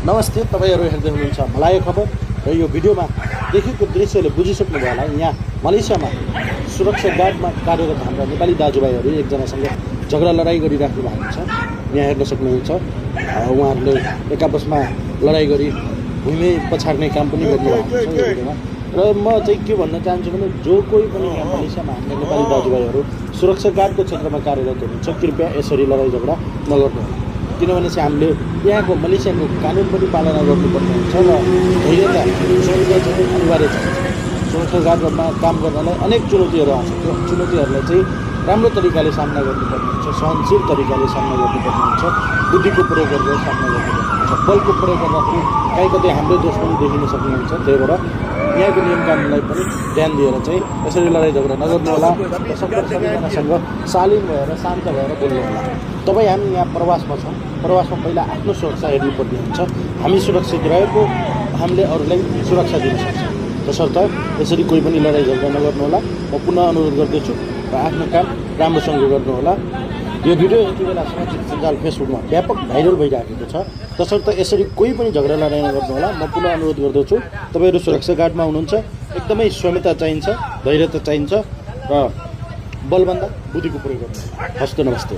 नमस्ते, तपाईहरु हेर्दै हुनुहुन्छ मलाई खबर र यो भिडियोमा देखेको दृश्यले बुझिसक्नु भयो होला। यहाँ मलेसियामा सुरक्षा गार्डमा कार्यरत हाम्रा नेपाली दाजुभाइहरू एकजनासँग झगडा लडाई गरिराख्नु भएको छ। यहाँ हेर्न सक्नुहुन्छ उहाँहरूले एक आपसमा लडाई गरी भूमि पछाड्ने काम पनि गर्नुभएको छ यो भिडियोमा। र म चाहिँ के भन्न चाहन्छु भने जो कोही पनि यहाँ मलेसियामा हाम्रो नेपाली दाजुभाइहरू सुरक्षा गार्डको क्षेत्रमा कार्यरत हुनुहुन्छ, कृपया यसरी लडाई झगडा नगर्नु, किनभने चाहिँ हामीले यहाँको मलेसियाको कानुन पनि पालना गर्नुपर्ने हुन्छ र धैर्यता चाहिँ अनिवार्य छ। सुरक्षा गार्डमा काम गर्नलाई अनेक चुनौतीहरू आउँछ, त्यो चुनौतीहरूलाई चाहिँ राम्रो तरिकाले सामना गर्नुपर्ने हुन्छ, सहनशील तरिकाले सामना गर्नुपर्ने हुन्छ, बुद्धिको प्रयोग गरेर सामना गर्नुपर्ने हुन्छ। बलको प्रयोग गर्दाखेरि काहीँ कतै हाम्रो दोष पनि देखिन सक्नुहुन्छ। त्यही भएर यहाँको नियम कानुनलाई पनि ध्यान दिएर चाहिँ यसरी लडाइँ झगडा नगर्नु होला र सबैजनासँग शालीन भएर शान्त भएर बोल्नु होला। तपाईँ हामी यहाँ प्रवासमा छौँ, प्रवासमा पहिला आफ्नो सुरक्षा हेर्नुपर्ने हुन्छ। हामी सुरक्षित रहेको हामीले अरूलाई सुरक्षा दिन सक्छौँ। तसर्थ यसरी कोही पनि लडाइँ झगडा नगर्नु होला। म पुनः अनुरोध गर्दछु र आफ्नो काम राम्रोसँग गर्नुहोला। यो भिडियो यति बेला सामाजिक सञ्जाल फेसबुकमा व्यापक भाइरल भइराखेको छ। तसर्थ यसरी कोही पनि झगडा लडाइँ नगर्नु होला। म पुनः अनुरोध गर्दछु, तपाईँहरू सुरक्षा गार्डमा हुनुहुन्छ, एकदमै क्षमता चाहिन्छ, धैर्यता चाहिन्छ र बलभन्दा बुद्धिको प्रयोग गर्नु। हस्त नमस्ते।